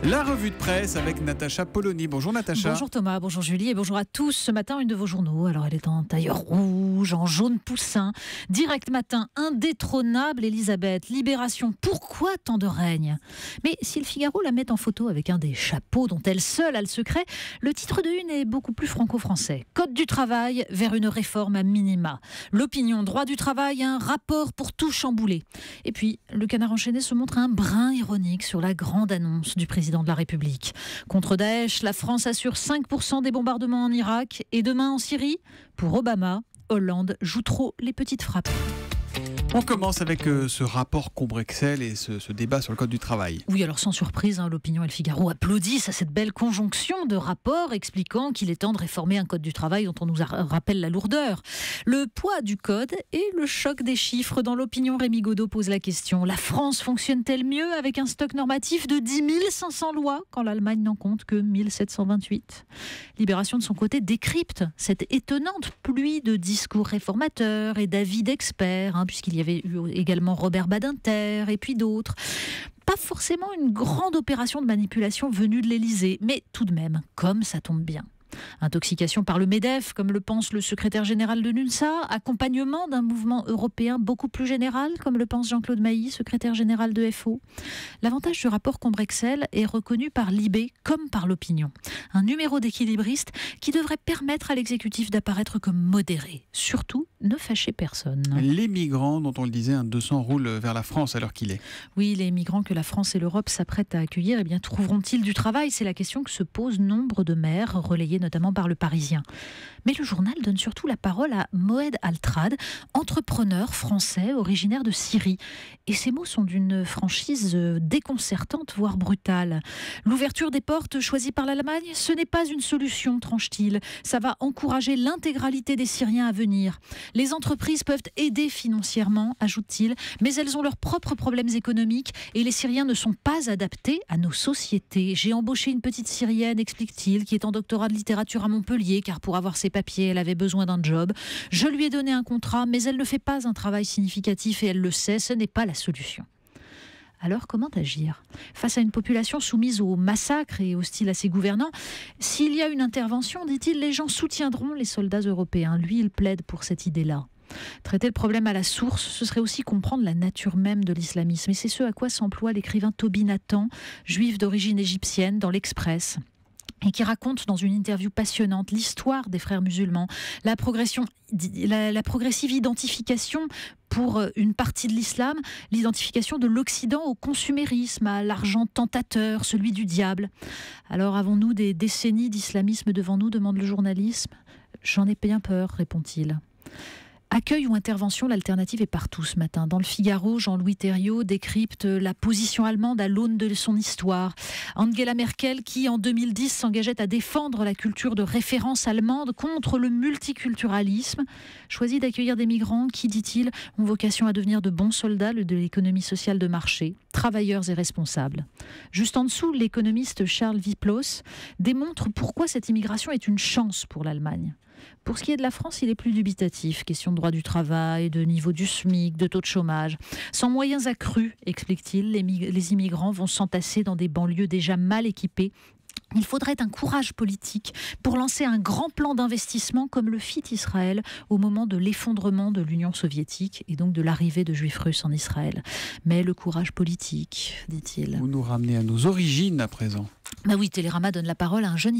La revue de presse avec Natacha Polony. Bonjour Natacha. Bonjour Thomas, bonjour Julie et bonjour à tous. Ce matin, une de vos journaux. Alors elle est en tailleur rouge, en jaune poussin. Direct Matin, indétrônable Elisabeth. Libération, pourquoi tant de règne? Mais si le Figaro la met en photo avec un des chapeaux dont elle seule a le secret, le titre de une est beaucoup plus franco-français. Code du travail vers une réforme à minima. L'Opinion, droit du travail, un rapport pour tout chambouler. Et puis, le Canard enchaîné se montre un brin ironique sur la grande annonce du président de la République. Contre Daesh, la France assure 5% des bombardements en Irak et demain en Syrie. Pour Obama, Hollande joue trop les petites frappes. On commence avec ce rapport Combrexel et ce débat sur le code du travail. Oui, alors sans surprise, l'Opinion et le Figaro applaudissent à cette belle conjonction de rapports expliquant qu'il est temps de réformer un code du travail dont on nous rappelle la lourdeur. Le poids du code et le choc des chiffres. Dans l'Opinion, Rémi Godot pose la question. La France fonctionne-t-elle mieux avec un stock normatif de 10 500 lois quand l'Allemagne n'en compte que 1728 ? Libération, de son côté, décrypte cette étonnante pluie de discours réformateurs et d'avis d'experts, puisqu'il y avait eu également Robert Badinter et puis d'autres. Pas forcément une grande opération de manipulation venue de l'Élysée, mais tout de même, comme ça tombe bien. Intoxication par le MEDEF, comme le pense le secrétaire général de l'UNSA, accompagnement d'un mouvement européen beaucoup plus général, comme le pense Jean-Claude Mailly, secrétaire général de FO. L'avantage du rapport Combrexel est reconnu par l'IB comme par l'Opinion. Un numéro d'équilibriste qui devrait permettre à l'exécutif d'apparaître comme modéré. Surtout, ne fâcher personne. Les migrants, dont on le disait, un 200 roulent vers la France à l'heure qu'il est. Oui, les migrants que la France et l'Europe s'apprêtent à accueillir, trouveront-ils du travail? C'est la question que se posent nombre de maires, relayés notamment par Le Parisien. Mais le journal donne surtout la parole à Moed Altrad, entrepreneur français originaire de Syrie. Et ces mots sont d'une franchise déconcertante, voire brutale. L'ouverture des portes choisie par l'Allemagne, ce n'est pas une solution, tranche-t-il. Ça va encourager l'intégralité des Syriens à venir. Les entreprises peuvent aider financièrement, ajoute-t-il, mais elles ont leurs propres problèmes économiques et les Syriens ne sont pas adaptés à nos sociétés. J'ai embauché une petite Syrienne, explique-t-il, qui est en doctorat de littérature à Montpellier, car pour avoir ses papiers, elle avait besoin d'un job. Je lui ai donné un contrat, mais elle ne fait pas un travail significatif et elle le sait, ce n'est pas la solution. Alors, comment agir face à une population soumise au massacre et hostile à ses gouvernants? S'il y a une intervention, dit-il, les gens soutiendront les soldats européens. Lui, il plaide pour cette idée-là. Traiter le problème à la source, ce serait aussi comprendre la nature même de l'islamisme. Et c'est ce à quoi s'emploie l'écrivain Toby Nathan, juif d'origine égyptienne, dans l'Express, et qui raconte dans une interview passionnante l'histoire des frères musulmans, la progressive identification pour une partie de l'islam, l'identification de l'Occident au consumérisme, à l'argent tentateur, celui du diable. Alors avons-nous des décennies d'islamisme devant nous, demande le journalisme? J'en ai bien peur, répond-il. Accueil ou intervention, l'alternative est partout ce matin. Dans le Figaro, Jean-Louis Thériault décrypte la position allemande à l'aune de son histoire. Angela Merkel, qui en 2010 s'engageait à défendre la culture de référence allemande contre le multiculturalisme, choisit d'accueillir des migrants qui, dit-il, ont vocation à devenir de bons soldats de l'économie sociale de marché, travailleurs et responsables. Juste en dessous, l'économiste Charles Wyplos démontre pourquoi cette immigration est une chance pour l'Allemagne. Pour ce qui est de la France, il est plus dubitatif. Question de droit du travail, de niveau du SMIC, de taux de chômage. Sans moyens accrus, explique-t-il, les immigrants vont s'entasser dans des banlieues déjà mal équipées. Il faudrait un courage politique pour lancer un grand plan d'investissement comme le fit Israël au moment de l'effondrement de l'Union soviétique et donc de l'arrivée de juifs russes en Israël. Mais le courage politique, dit-il. Vous nous ramenez à nos origines à présent. Oui, Télérama donne la parole à un jeune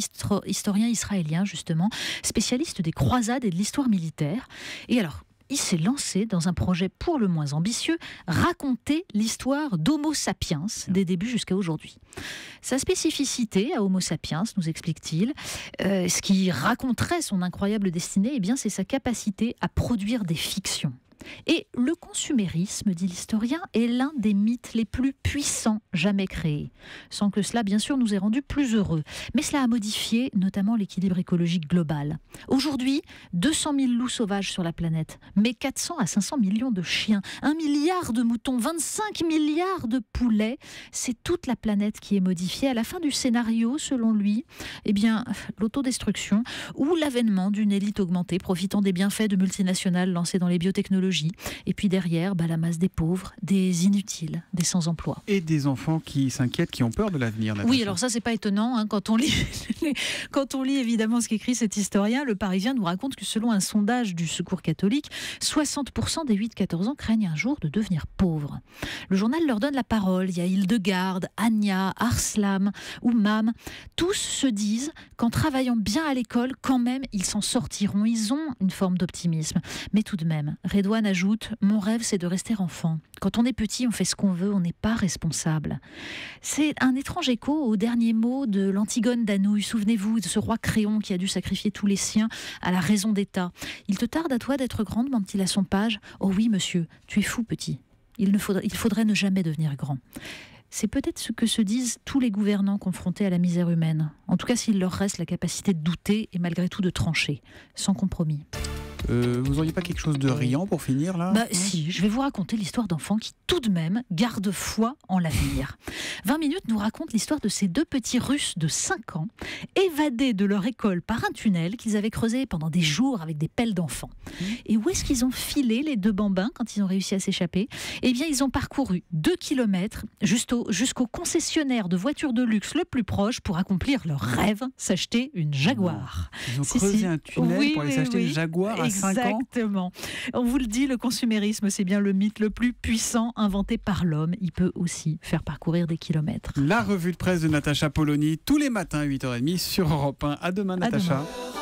historien israélien, justement, spécialiste des croisades et de l'histoire militaire. Et alors, il s'est lancé dans un projet pour le moins ambitieux, raconter l'histoire d'Homo sapiens, des débuts jusqu'à aujourd'hui. Sa spécificité à Homo sapiens, nous explique-t-il, ce qui raconterait son incroyable destinée, c'est sa capacité à produire des fictions. Et le consumérisme, dit l'historien, est l'un des mythes les plus puissants jamais créés. Sans que cela, bien sûr, nous ait rendus plus heureux. Mais cela a modifié notamment l'équilibre écologique global. Aujourd'hui, 200 000 loups sauvages sur la planète, mais 400 à 500 millions de chiens, 1 milliard de moutons, 25 milliards de poulets. C'est toute la planète qui est modifiée. À la fin du scénario, selon lui, l'autodestruction ou l'avènement d'une élite augmentée profitant des bienfaits de multinationales lancées dans les biotechnologies l'écologie. Et puis derrière, la masse des pauvres, des inutiles, des sans-emploi. Et des enfants qui s'inquiètent, qui ont peur de l'avenir. Natacha. Oui, alors ça, c'est pas étonnant. Quand on lit évidemment ce qu'écrit cet historien, le Parisien nous raconte que selon un sondage du Secours catholique, 60% des 8-14 ans craignent un jour de devenir pauvres. Le journal leur donne la parole. Il y a Hildegarde, Anya, Arslam ou Mam. Tous se disent qu'en travaillant bien à l'école, quand même, ils s'en sortiront. Ils ont une forme d'optimisme. Mais tout de même, Redouane ajoute « Mon rêve, c'est de rester enfant. Quand on est petit, on fait ce qu'on veut, on n'est pas responsable. » C'est un étrange écho aux derniers mots de l'Antigone d'Anouilh. Souvenez-vous de ce roi Créon qui a dû sacrifier tous les siens à la raison d'État. « Il te tarde à toi d'être grande ?» demande-t-il à son page. « Oh oui, monsieur, tu es fou, petit. Il faudrait ne jamais devenir grand. » C'est peut-être ce que se disent tous les gouvernants confrontés à la misère humaine. En tout cas, s'il leur reste la capacité de douter et malgré tout de trancher, sans compromis. Vous n'auriez pas quelque chose de riant pour finir là ? Si, je vais vous raconter l'histoire d'enfants qui tout de même gardent foi en l'avenir. 20 minutes nous raconte l'histoire de ces deux petits Russes de 5 ans, évadés de leur école par un tunnel qu'ils avaient creusé pendant des jours avec des pelles d'enfants. Et où est-ce qu'ils ont filé les deux bambins quand ils ont réussi à s'échapper ? Eh bien, ils ont parcouru 2 kilomètres jusqu'au concessionnaire de voitures de luxe le plus proche pour accomplir leur rêve, s'acheter une Jaguar. Ils ont creusé un tunnel pour aller s'acheter une Jaguar à 5 ans. Exactement. On vous le dit, le consumérisme, c'est bien le mythe le plus puissant inventé par l'homme. Il peut aussi faire parcourir des kilomètres. La revue de presse de Natacha Polony, tous les matins à 8h30 sur Europe 1. À demain, Natacha. À demain.